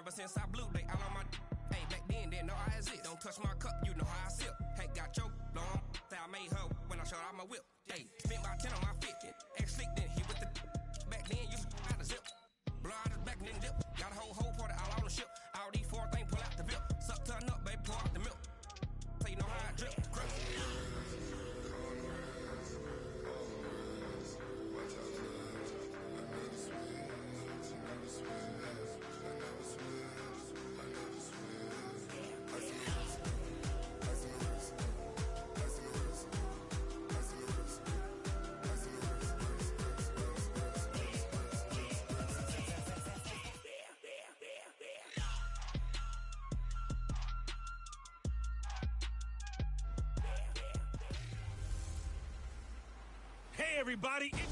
Ever since I blew, they all on my hey, back then, didn't know I exist. Don't touch my cup, you know how I sip. Hey, got your long, I made her when I showed out my whip. Hey, spent about 10 on my fit. Ex-slick, then hit with the back then, you out the zip. Blow out his back, then dip. Got a whole party all on the ship. All these four things, pull out the VIP. Suck, turn up, baby, pour out the milk. So you know how I drip. Hey, everybody. Ready?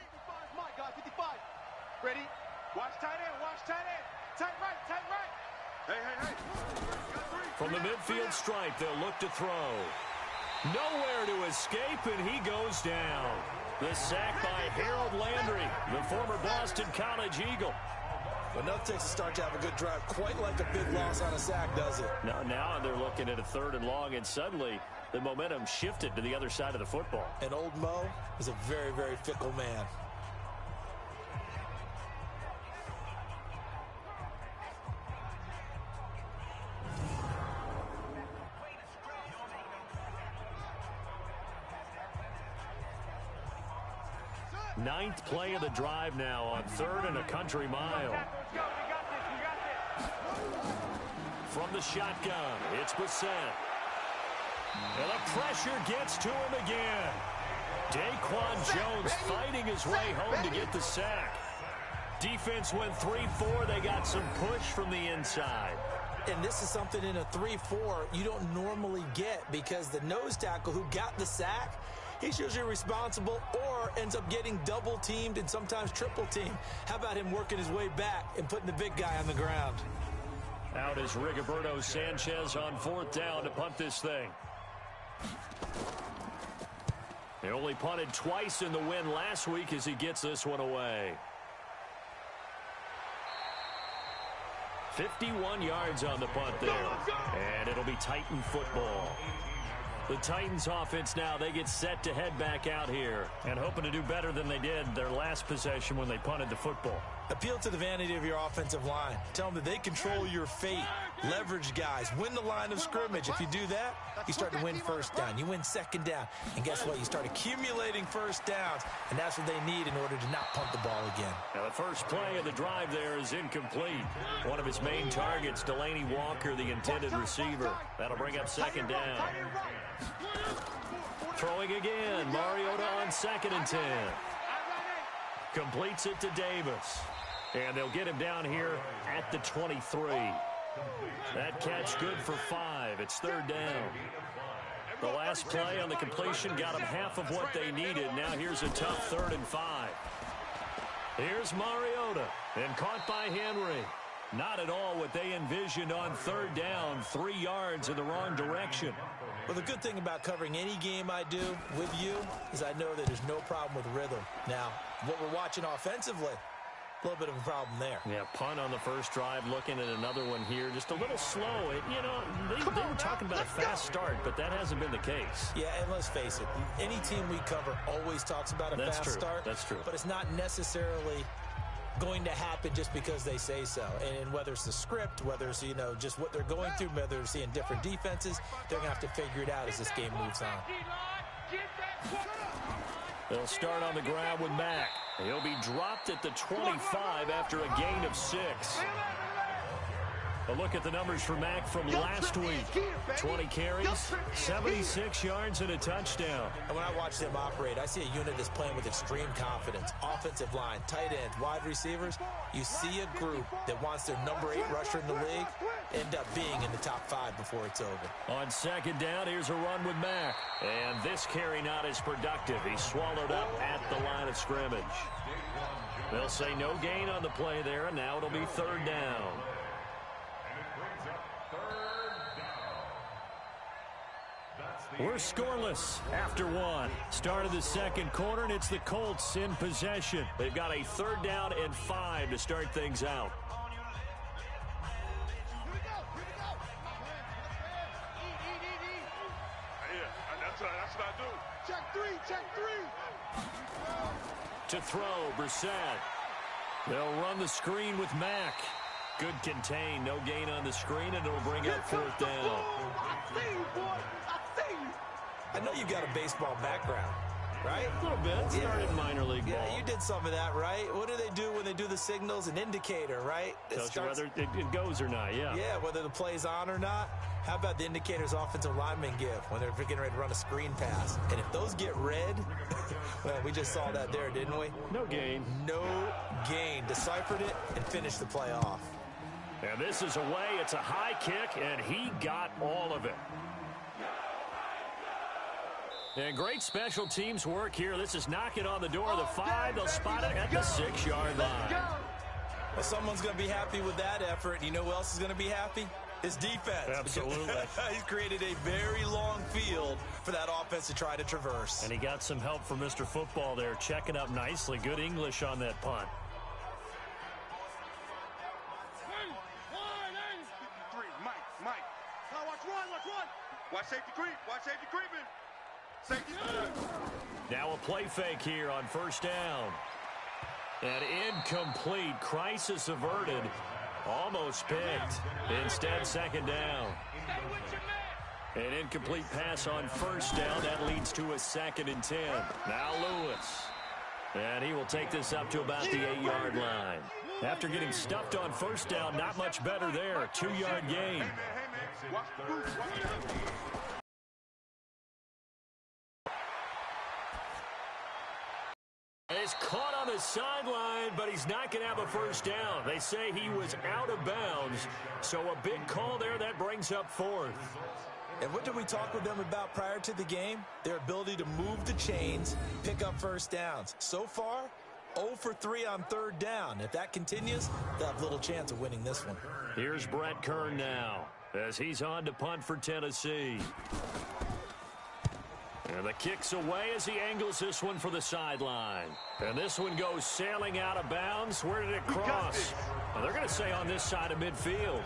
55, my guy, 55. Ready? Watch tight end, watch tight end. Tight right, tight right. Hey. From the midfield stripe, they'll look to throw. Nowhere to escape, and he goes down. The sack by Harold Landry, the former Boston College Eagle. Enough takes to start to have a good drive, quite like a big loss on a sack, does it? Now they're looking at a 3rd and long, and suddenly the momentum shifted to the other side of the football. And old Mo is a very, very fickle man. Ninth play of the drive now on 3rd and a country mile. From the shotgun, it's Brissett. And the pressure gets to him again. Daquan Jones fighting his way home to get the sack. Defense went 3-4. They got some push from the inside. And this is something in a 3-4 you don't normally get, because the nose tackle who got the sack, he's usually responsible or ends up getting double teamed and sometimes triple teamed. How about him working his way back and putting the big guy on the ground? Out is Rigoberto Sanchez on 4th down to punt this thing. He only punted twice in the win last week as he gets this one away. 51 yards on the punt there. And it'll be Titan football. The Titans offense now, they get set to head back out here and hoping to do better than they did their last possession when they punted the football. Appeal to the vanity of your offensive line. Tell them that they control your fate. Leverage guys. Win the line of scrimmage. If you do that, you start to win 1st down. You win 2nd down. And guess what? You start accumulating 1st downs. And that's what they need in order to not punt the ball again. Now the first play of the drive there is incomplete. One of his main targets, Delaney Walker, the intended receiver. That'll bring up 2nd down. Throwing again. Mariota on 2nd and 10. Completes it to Davis. And they'll get him down here at the 23. That catch good for 5. It's 3rd down. The last play on the completion got them half of what they needed. Now here's a tough 3rd and 5. Here's Mariota. And caught by Henry. Not at all what they envisioned on 3rd down. 3 yards in the wrong direction. Well, the good thing about covering any game I do with you is I know that there's no problem with rhythm. Now, what we're watching offensively, a little bit of a problem there. Yeah, punt on the first drive, looking at another one here. Just a little slow. They were talking about a fast start, but that hasn't been the case. Yeah, and let's face it, any team we cover always talks about a fast start. That's true. But it's not necessarily going to happen just because they say so. And whether it's the script, whether it's, just what they're going through, whether it's seeing different defenses, they're going to have to figure it out as this game moves on. They'll start on the ground with Mack. He'll be dropped at the 25 after a gain of 6. A look at the numbers for Mack from last week. 20 carries, 76 yards, and a touchdown. And when I watch them operate, I see a unit that's playing with extreme confidence. Offensive line, tight ends, wide receivers. You see a group that wants their number 8 rusher in the league end up being in the top 5 before it's over. On 2nd down, here's a run with Mack. And this carry not as productive. He's swallowed up at the line of scrimmage. They'll say no gain on the play there, and now it'll be 3rd down. We're scoreless after one. Start of the second quarter, and it's the Colts in possession. They've got a 3rd down and 5 to start things out. That's what I do. Check three. To throw, Brissett. They'll run the screen with Mack. Good contain, no gain on the screen, and it'll bring up 4th down. I see you, boy. I see you. I know you've got a baseball background, right? A little bit. Started minor league ball. Yeah, you did some of that, right? What do they do when they do the signals? An indicator, right? Tells you whether it goes or not, yeah. Yeah, whether the play's on or not. How about the indicators offensive linemen give when they're getting ready to run a screen pass? And if those get red, well, we just saw that there, didn't we? No gain. No gain. Deciphered it and finished the play off. And this is away. It's a high kick, and he got all of it. And great special teams work here. This is knocking on the door of the 5. They'll spot it at the 6-yard line. Well, someone's going to be happy with that effort. You know who else is going to be happy? His defense. Absolutely. He's created a very long field for that offense to try to traverse. And he got some help from Mr. Football there, checking up nicely. Good English on that punt. Mike. Now watch run. Watch safety creeping. Safety. Now a play fake here on 1st down. And incomplete. Crisis averted. Almost picked. Instead, 2nd down. An incomplete pass on 1st down. That leads to a 2nd and 10. Now Lewis. And he will take this up to about the 8-yard line. After getting stuffed on 1st down, not much better there. 2-yard gain. He's caught on the sideline, but he's not going to have a 1st down. They say he was out of bounds, so a big call there. That brings up 4th. And what did we talk with them about prior to the game? Their ability to move the chains, pick up 1st downs. So far, 0 for 3 on 3rd down. If that continues, they'll have little chance of winning this one. Here's Brett Kern now as he's on to punt for Tennessee. And the kick's away as he angles this one for the sideline. And this one goes sailing out of bounds. Where did it cross? Well, they're going to say on this side of midfield.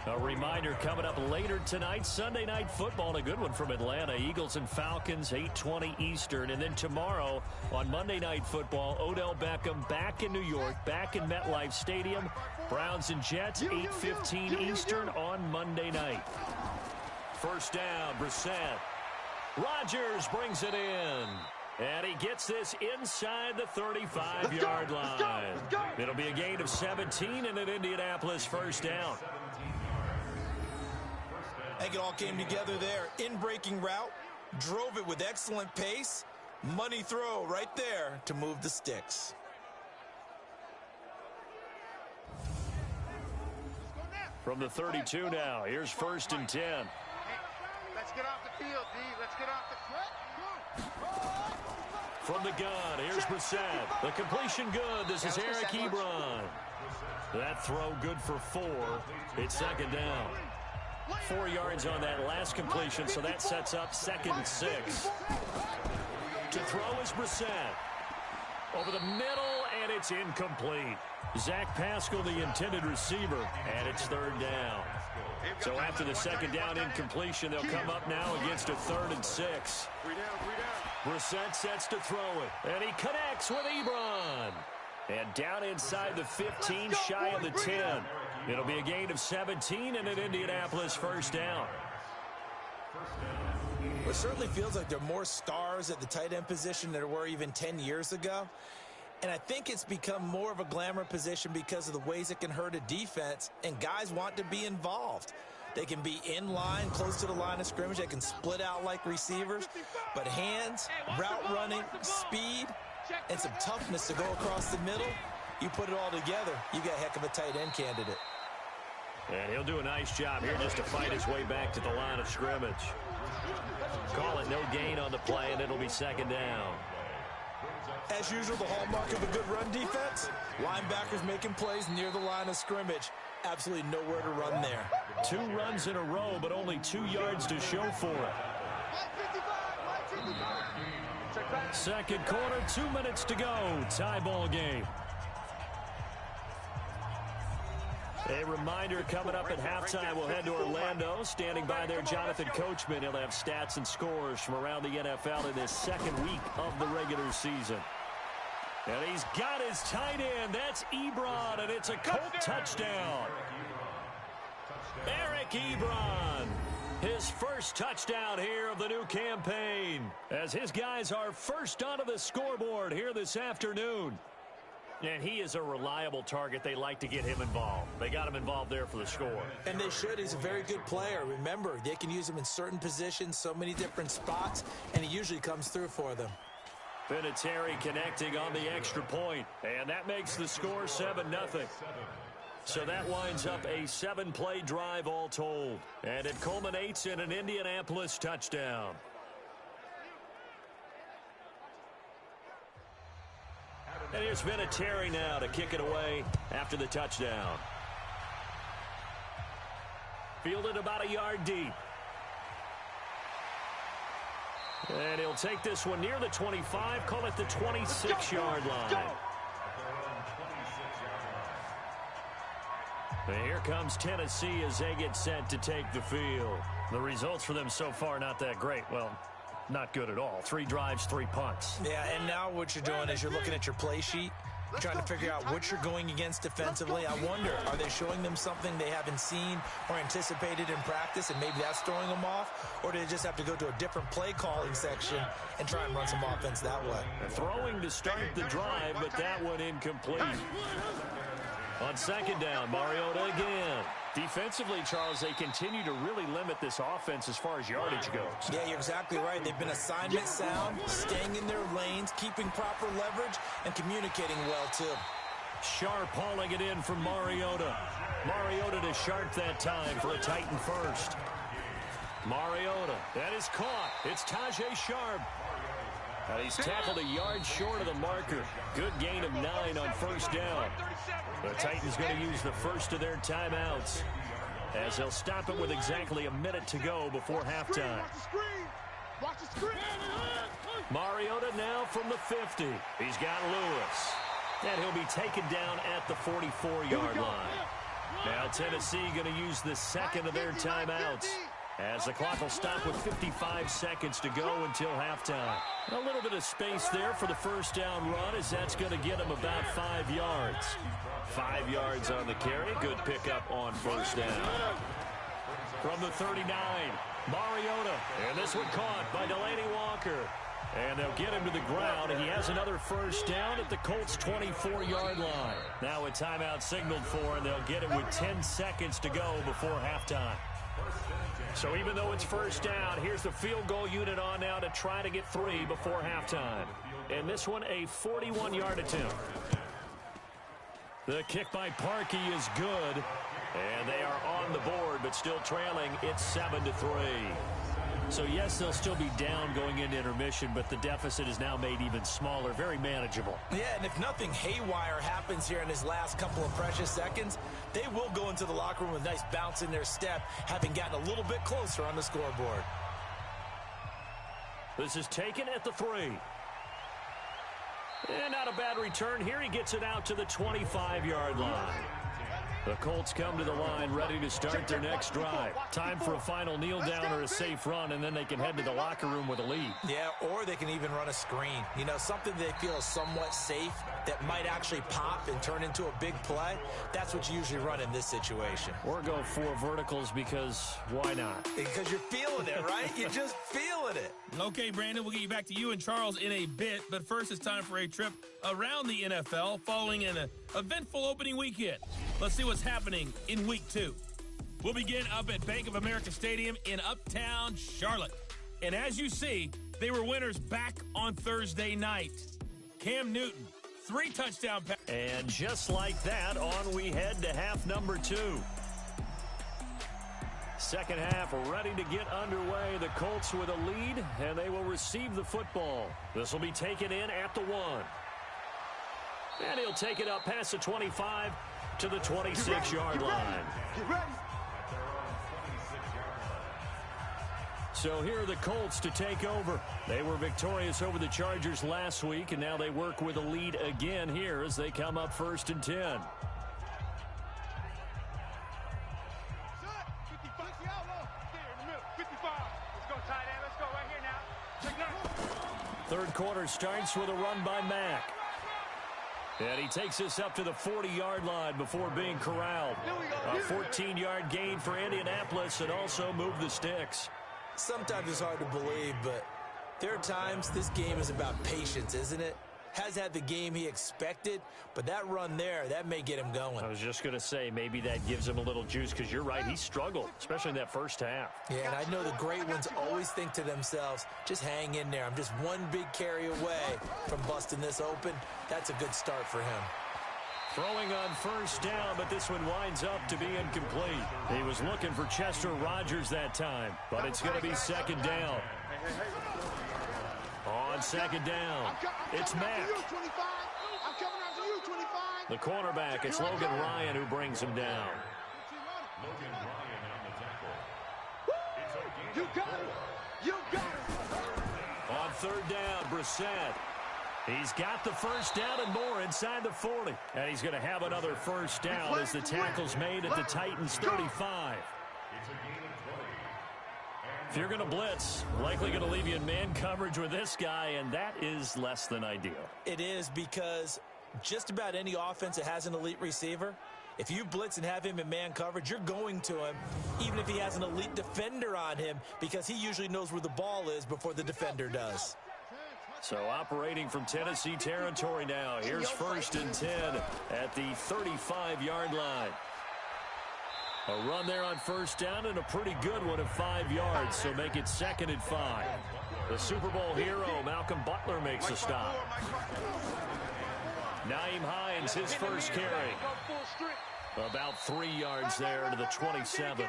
A reminder coming up later tonight, Sunday Night Football, and a good one from Atlanta. Eagles and Falcons, 8:20 Eastern. And then tomorrow on Monday Night Football, Odell Beckham back in New York, back in MetLife Stadium. Browns and Jets, 8:15 Eastern on Monday night. 1st down, Brissett. Rodgers brings it in. And he gets this inside the 35-yard line. It'll be a gain of 17 and an Indianapolis 1st down. I think it all came together there. In-breaking route, drove it with excellent pace. Money throw right there to move the sticks. From the 32 now, here's 1st and 10. Let's get off the field, D. Let's get off the From the gun, here's Brissett. The completion good. This is Eric Ebron. That throw good for 4. It's 2nd down. 4 yards on that last completion, so that sets up 2nd and 6. To throw is Brissett. Over the middle, and it's incomplete. Zach Pascal, the intended receiver, and it's 3rd down. So after the 2nd down incompletion, they'll come up now against a 3rd and 6. Brissett sets to throw it, and he connects with Ebron. And down inside the 15, shy of the 10. It'll be a gain of 17 and an Indianapolis 1st down. It certainly feels like there are more stars at the tight end position than there were even 10 years ago. And I think it's become more of a glamour position because of the ways it can hurt a defense, and guys want to be involved. They can be in line, close to the line of scrimmage. They can split out like receivers. But hands, route running, speed, and some toughness to go across the middle, you put it all together, you got a heck of a tight end candidate. And he'll do a nice job here just to fight his way back to the line of scrimmage. Call it no gain on the play, and it'll be 2nd down. As usual, the hallmark of a good run defense, linebackers making plays near the line of scrimmage. Absolutely nowhere to run there. 2 runs in a row, but only 2 yards to show for it. Second quarter, 2 minutes to go. Tie ball game. A reminder coming up at halftime, we'll head to Orlando. Standing by there, Jonathan Coachman. He'll have stats and scores from around the NFL in this second week of the regular season. And he's got his tight end. That's Ebron, and it's a Colt touchdown. Eric Ebron, his first touchdown here of the new campaign, as his guys are first onto the scoreboard here this afternoon. And he is a reliable target. They like to get him involved. They got him involved there for the score. And they should. He's a very good player. Remember, they can use him in certain positions, so many different spots, and he usually comes through for them. Vinatieri connecting on the extra point, and that makes the score 7-0. So that winds up a 7-play drive all told, and it culminates in an Indianapolis touchdown. And here's Vinatieri now to kick it away after the touchdown. Fielded about a yard deep. And he'll take this one near the 25, call it the 26-yard line. And here comes Tennessee as they get set to take the field. The results for them so far not that great. Well, not good at all. 3 drives, 3 punts. Yeah, and now what you're doing is you're looking at your play sheet, trying to figure out what you're going against defensively. I wonder, are they showing them something they haven't seen or anticipated in practice, and maybe that's throwing them off? Or do they just have to go to a different play calling section and try and run some offense that way? They're throwing to start the drive, but that one incomplete. On second down, Mariota again. Defensively, Charles, they continue to really limit this offense as far as yardage goes. Yeah, you're exactly right. They've been assignment sound, staying in their lanes, keeping proper leverage, and communicating well, too. Sharp hauling it in from Mariota. Mariota to Sharp that time for a Titan first. Mariota, that is caught. It's Tajae Sharp. And he's tackled a yard short of the marker. Good gain of 9 on first down. The Titans going to use the first of their timeouts, as they'll stop it with exactly a minute to go before halftime. Mariota now from the 50. He's got Lewis. And he'll be taken down at the 44-yard line. Now Tennessee going to use the second of their timeouts, as the clock will stop with 55 seconds to go until halftime. A little bit of space there for the first down run, as that's going to get them about 5 yards. 5 yards on the carry. Good pickup on first down. From the 39, Mariota. And this one caught by Delaney Walker. And they'll get him to the ground, and he has another first down at the Colts' 24-yard line. Now a timeout signaled for, and they'll get it with 10 seconds to go before halftime. So even though it's first down, here's the field goal unit on now to try to get 3 before halftime. And this one, a 41-yard attempt. The kick by Parkey is good, and they are on the board, but still trailing. It's 7-3. So, yes, they'll still be down going into intermission, but the deficit is now made even smaller, very manageable. Yeah, and if nothing haywire happens here in his last couple of precious seconds, they will go into the locker room with a nice bounce in their step, having gotten a little bit closer on the scoreboard. This is taken at the 3. And not a bad return here. He gets it out to the 25-yard line. The Colts come to the line ready to start their next drive. Time for a final kneel down or a safe run, and then they can head to the locker room with a lead. Yeah, or they can even run a screen. You know, something they feel is somewhat safe that might actually pop and turn into a big play. That's what you usually run in this situation. Or go 4 verticals, because why not? Because you're feeling it, right? You're just feeling it. Okay, Brandon, we'll get you back to you and Charles in a bit. But first, it's time for a trip around the NFL following an eventful opening weekend. Let's see what's happening in Week 2. We'll begin up at Bank of America Stadium in Uptown Charlotte. And as you see, they were winners back on Thursday night. Cam Newton, 3 touchdown passes. And just like that, on we head to half number 2. Second half ready to get underway. The Colts with a lead, and they will receive the football. This will be taken in at the 1. And he'll take it up past the 25 to the 26-yard line. So here are the Colts to take over. They were victorious over the Chargers last week, and now they work with a lead again here as they come up 1st and 10. 55. Let's go, tight end. Let's go right here now. Check that. Third quarter starts with a run by Mack. And he takes us up to the 40-yard line before being corralled. A 14-yard gain for Indianapolis and also moved the sticks. Sometimes it's hard to believe, but there are times this game is about patience, isn't it? Has had the game he expected, but that run there, that may get him going. I was just going to say, maybe that gives him a little juice, because you're right, he struggled, especially in that first half. Yeah, and I know the great ones always think to themselves, just hang in there. I'm just one big carry away from busting this open. That's a good start for him. Throwing on first down, but this one winds up to be incomplete. He was looking for Chester Rogers that time, but it's going to be second down. On second down, it's Mack. The cornerback, it's Logan Ryan who brings him down. You got it. You got it. On third down, Brissett. He's got the first down and more inside the 40. And he's going to have another first down as the tackle's made at the Titans 35. If you're going to blitz, likely going to leave you in man coverage with this guy, and that is less than ideal. It is, because just about any offense that has an elite receiver, if you blitz and have him in man coverage, you're going to him, even if he has an elite defender on him, because he usually knows where the ball is before the defender does. So operating from Tennessee territory now. Here's 1st and 10 at the 35-yard line. A run there on first down and a pretty good one of 5 yards, so make it 2nd and 5. The Super Bowl hero, Malcolm Butler, makes a stop. Naeem Hines, his first carry. About 3 yards there to the 27.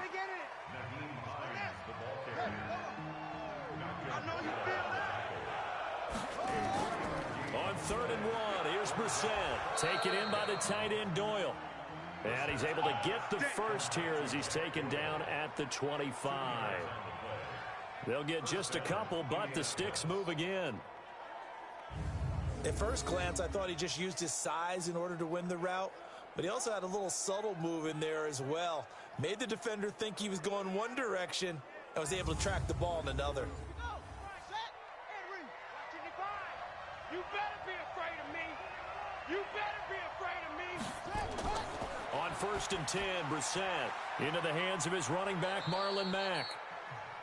On 3rd and 1, here's Brissett. Taken in by the tight end, Doyle. And he's able to get the first here as he's taken down at the 25. They'll get just a couple, but the sticks move again. At first glance, I thought he just used his size in order to win the route, but he also had a little subtle move in there as well. Made the defender think he was going one direction and was able to track the ball in another. You better be afraid of me. You better be afraid of me. On 1st and 10, Brissett into the hands of his running back, Marlon Mack.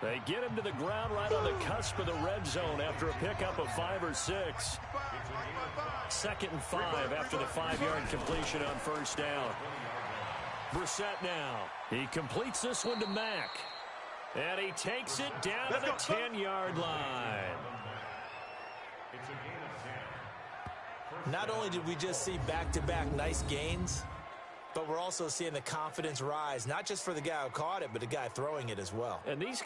They get him to the ground right on the cusp of the red zone after a pickup of 5 or 6. 2nd and 5 after the 5-yard completion on first down. Brissett now. He completes this one to Mack. And he takes it down to the 10-yard line. Not only did we just see back-to-back nice gains, but we're also seeing the confidence rise, not just for the guy who caught it, but the guy throwing it as well. And these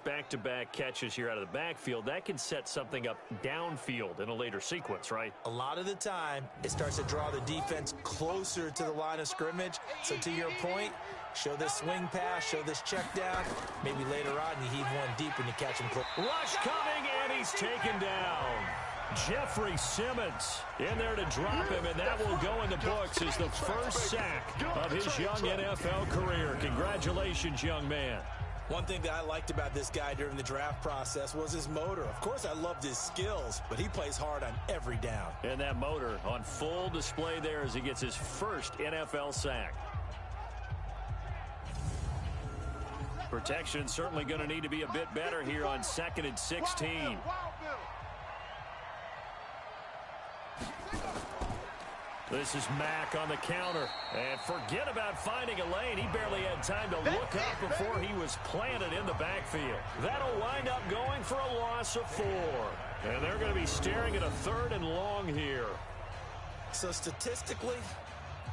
back-to-back catches here out of the backfield, that can set something up downfield in a later sequence, right? A lot of the time, it starts to draw the defense closer to the line of scrimmage. So to your point, show this swing pass, show this check down. Maybe later on you heave one deep and you catch him close. Rush coming, and he's taken down. Jeffrey Simmons in there to drop him, and that will go in the books as the first sack of his young NFL career. Congratulations, young man. One thing that I liked about this guy during the draft process was his motor. Of course, I loved his skills, but he plays hard on every down. And that motor on full display there as he gets his first NFL sack. Protection certainly going to need to be a bit better here on 2nd and 16. This is Mack on the counter. And forget about finding a lane. He barely had time to look up before he was planted in the backfield. That'll wind up going for a loss of 4. And they're going to be staring at a 3rd and long here. So statistically,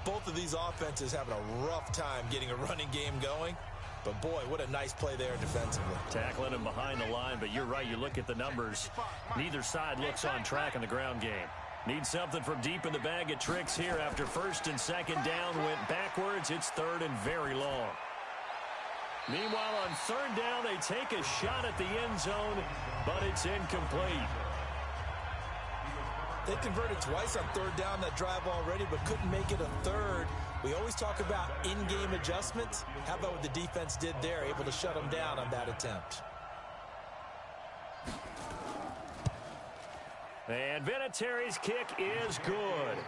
both of these offenses having a rough time getting a running game going. But, boy, what a nice play there defensively. Tackling him behind the line, but you're right. You look at the numbers. Neither side looks on track in the ground game. Need something from deep in the bag of tricks here after 1st and 2nd down went backwards. It's 3rd and very long. Meanwhile, on third down, they take a shot at the end zone, but it's incomplete. They converted twice on third down that drive already, but couldn't make it a third. We always talk about in-game adjustments. How about what the defense did there, able to shut them down on that attempt? And Vinatieri's kick is good.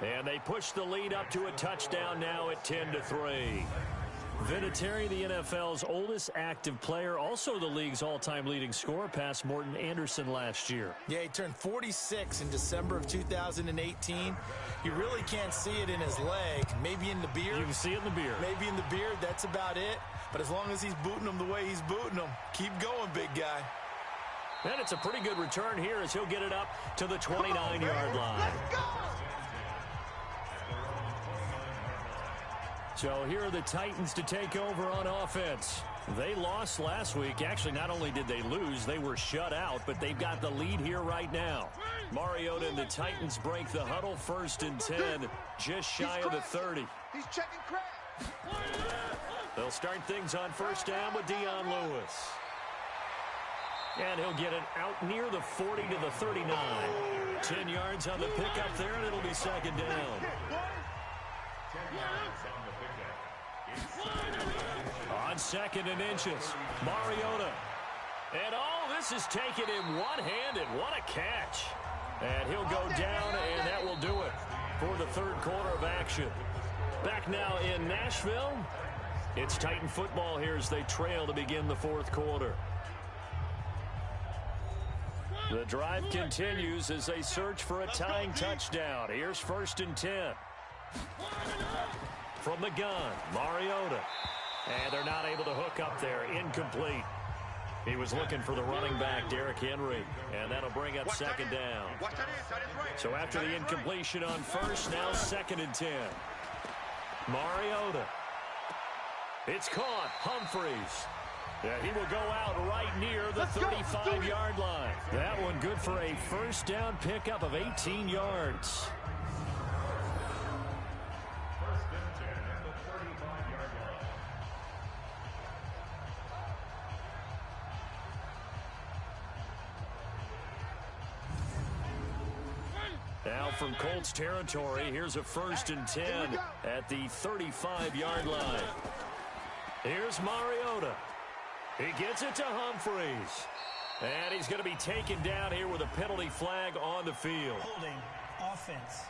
And they push the lead up to a touchdown now at 10-3. Vinatieri, the NFL's oldest active player, also the league's all-time leading scorer, past Morton Anderson last year. Yeah, he turned 46 in December of 2018. You really can't see it in his leg. Maybe in the beard. You can see it in the beard. Maybe in the beard. That's about it. But as long as he's booting them the way he's booting them, keep going, big guy. And it's a pretty good return here as he'll get it up to the 29-yard line. Let's go! So here are the Titans to take over on offense. They lost last week. Actually, not only did they lose, they were shut out, but they've got the lead here right now. Mariota and the Titans break the huddle, 1st and 10, just shy of the 30. He's checking crab. They'll start things on 1st down with Dion Lewis. And he'll get it out near the 40 to the 39. 10 yards on the pickup there, and it'll be 2nd down. On 2nd and inches, Mariota. And this is taken in one-handed. What a catch. And he'll go down, and that will do it for the 3rd quarter of action. Back now in Nashville. It's Titan football here as they trail to begin the 4th quarter. The drive continues as they search for a tying touchdown. Here's 1st and 10. From the gun, Mariota. And they're not able to hook up there. Incomplete. He was looking for the running back, Derrick Henry. And that'll bring up 2nd down. So after the incompletion on 1st, now 2nd and 10. Mariota. It's caught. Humphreys. Yeah, he will go out right near the 35-yard line. That one good for a 1st down pickup of 18 yards. Now from Colts territory, here's a 1st and 10 at the 35-yard line. Here's Mariota. He gets it to Humphreys. And he's going to be taken down here with a penalty flag on the field. Holding offense.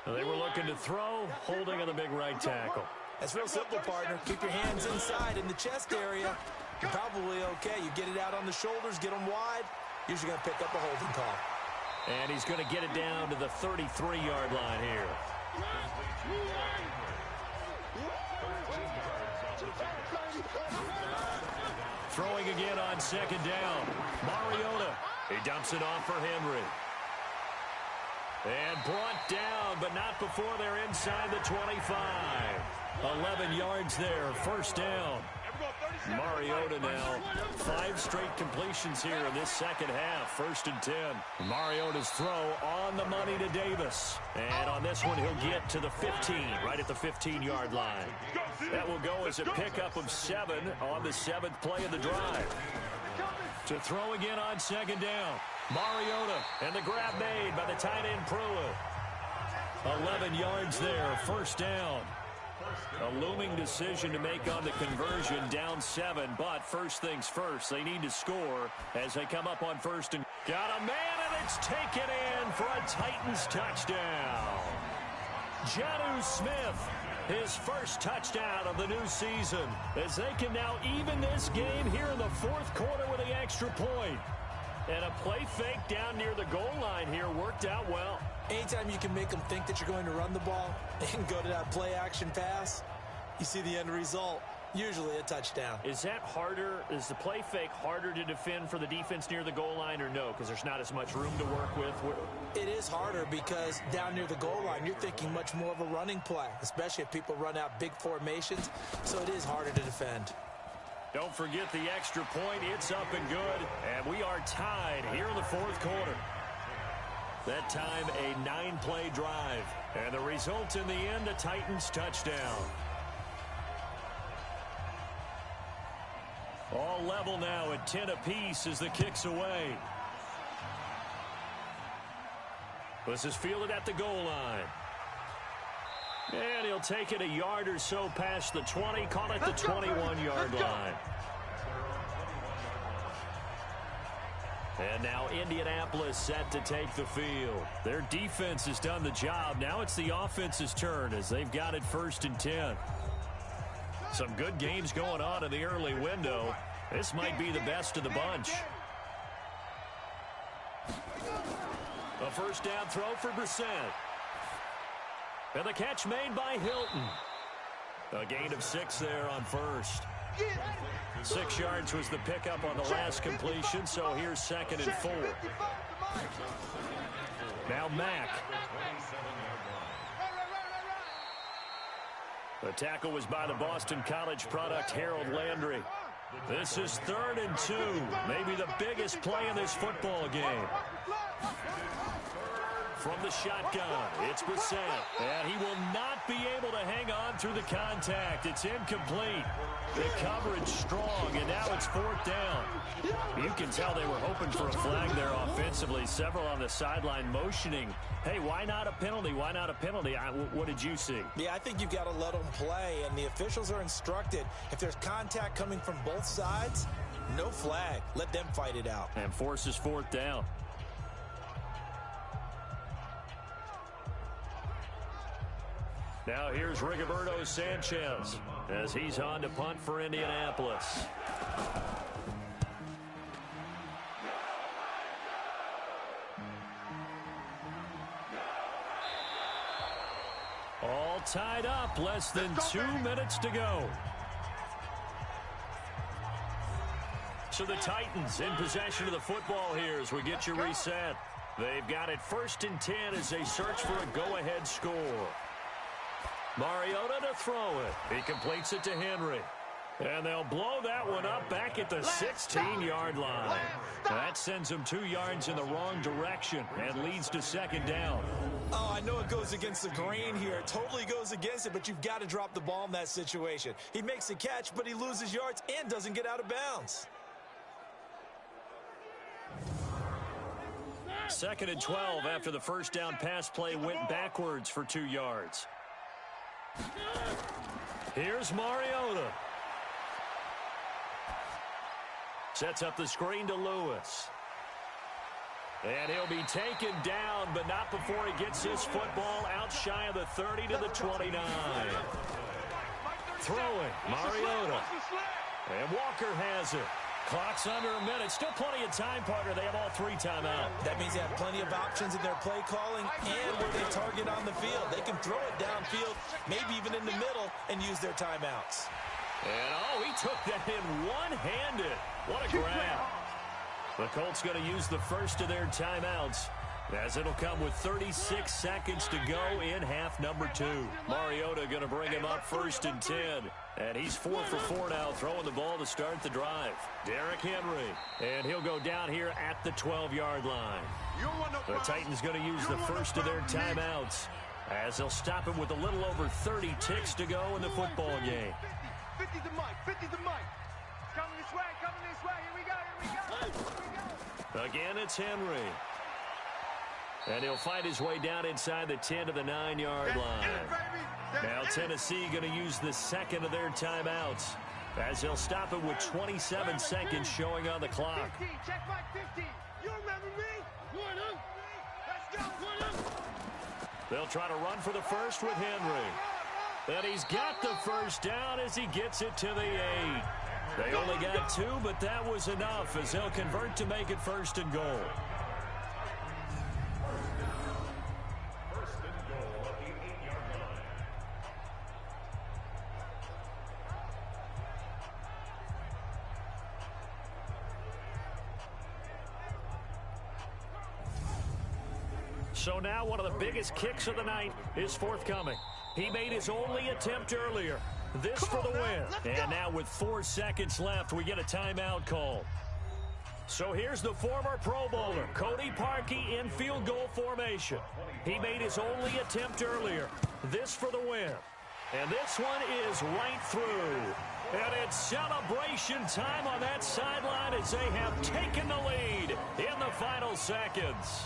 They were looking to throw, holding on the big right tackle. That's real simple, partner. Keep your hands inside in the chest area. You're probably okay. You get it out on the shoulders, get them wide. Usually going to pick up a holding call. And he's going to get it down to the 33-yard line here. Throwing again on 2nd down. Mariota. He dumps it off for Henry. And brought down, but not before they're inside the 25. 11 yards there, 1st down. Mariota now, 5 straight completions here in this 2nd half, 1st and 10. Mariota's throw on the money to Davis. And on this one, he'll get to the 15, right at the 15-yard line. That will go as a pickup of 7 on the 7th play of the drive. To throw again on 2nd down. Mariota, and the grab made by the tight end Pruitt. 11 yards there, 1st down. A looming decision to make on the conversion, down 7, but first things first, they need to score as they come up on 1st and got a man, and it's taken in for a Titans touchdown. Jonnu Smith, his first touchdown of the new season, as they can now even this game here in the 4th quarter with the extra point. And a play fake down near the goal line here worked out well. Anytime you can make them think that you're going to run the ball and go to that play-action pass, you see the end result, usually a touchdown. Is that harder? Is the play fake harder to defend for the defense near the goal line or no? Because there's not as much room to work with? It is harder because down near the goal line, you're thinking much more of a running play, especially if people run out big formations, so it is harder to defend. Don't forget the extra point. It's up and good, and we are tied here in the 4th quarter. That time, a 9-play drive. And the result in the end, a Titans touchdown. All level now at 10 apiece as the kick's away. This is fielded at the goal line. And he'll take it a yard or so past the 20, call it the 21-yard line. And now Indianapolis set to take the field. Their defense has done the job. Now it's the offense's turn as they've got it 1st and 10. Some good games going on in the early window. This might be the best of the bunch. A first down throw for Brissett. And the catch made by Hilton. A gain of 6 there on first. 6 yards was the pickup on the last completion, so here's 2nd and 4. Now Mack. The tackle was by the Boston College product, Harold Landry. This is 3rd and 2, maybe the biggest play in this football game. From the shotgun, it's Brissett, and he will not be able to hang on through the contact. It's incomplete. The coverage strong, and now it's 4th down. You can tell they were hoping for a flag there offensively. Several on the sideline motioning, hey, why not a penalty? Why not a penalty? What did you see? Yeah, I think you've got to let them play, and the officials are instructed. If there's contact coming from both sides, no flag. Let them fight it out. And forces 4th down. Now here's Rigoberto Sanchez as he's on to punt for Indianapolis. All tied up, less than 2 minutes to go. So the Titans in possession of the football here as we get you reset. They've got it 1st and 10 as they search for a go-ahead score. Mariota to throw it. He completes it to Henry. And they'll blow that one up back at the 16-yard line. That sends them 2 yards in the wrong direction and leads to 2nd down. Oh, I know it goes against the grain here. It totally goes against it, but you've got to drop the ball in that situation. He makes the catch, but he loses yards and doesn't get out of bounds. 2nd and 12 after the first down pass play went backwards for 2 yards. Here's Mariota. Sets up the screen to Lewis. And he'll be taken down, but not before he gets his football out shy of the 30 to the 29. Throwing, Mariota. And Walker has it. Clock's under a minute. Still plenty of time, partner. They have all 3 timeouts. That means they have plenty of options in their play calling and where they target on the field. They can throw it downfield, maybe even in the middle, and use their timeouts. And, he took that in one-handed. What a grab. The Colts going to use the first of their timeouts, as it'll come with 36 seconds to go in half number 2. Mariota going to bring him up 1st and 10. And he's 4 for 4 now, throwing the ball to start the drive. Derrick Henry. And he'll go down here at the 12-yard line. The Titans going to use the first of their timeouts, as they'll stop him with a little over 30 ticks to go in the football game. 50 to Mike, 50 to Mike. Coming this way, here we go. Again, it's Henry. And he'll find his way down inside the 10 to the 9-yard line. Now Tennessee going to use the 2nd of their timeouts, as they'll stop it with 27 seconds showing on the clock. 15, check Mike 15. You remember me? Let's go. They'll try to run for the first with Henry. And he's got the first down as he gets it to the 8. They only got 2, but that was enough as they'll convert to make it 1st and goal. So now one of the biggest kicks of the night is forthcoming. He made his only attempt earlier. This for the win. And now with 4 seconds left, we get a timeout call. So here's the former Pro Bowler, Cody Parkey, in field goal formation. He made his only attempt earlier. This for the win. And this one is right through. And it's celebration time on that sideline as they have taken the lead in the final seconds.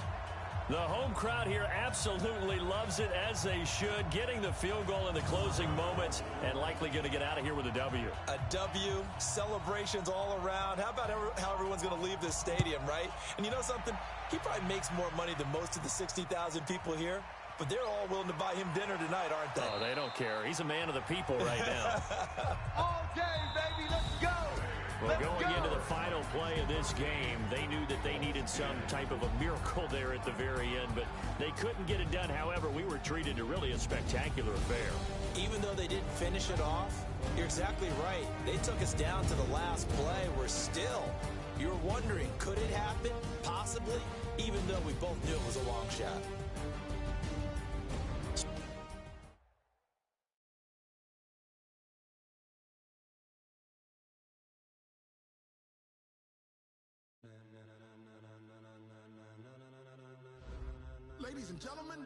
The home crowd here absolutely loves it, as they should, getting the field goal in the closing moments and likely going to get out of here with a W. A W, celebrations all around. How about how everyone's going to leave this stadium, right? And you know something? He probably makes more money than most of the 60,000 people here, but they're all willing to buy him dinner tonight, aren't they? Oh, they don't care. He's a man of the people right now. All day, baby, let's go! Well, going into the final play of this game, they knew that they needed some type of a miracle there at the very end, but they couldn't get it done. However, we were treated to really a spectacular affair. Even though they didn't finish it off, you're exactly right. They took us down to the last play. We're still. You're wondering, could it happen? Possibly, even though we both knew it was a long shot. Ladies and gentlemen,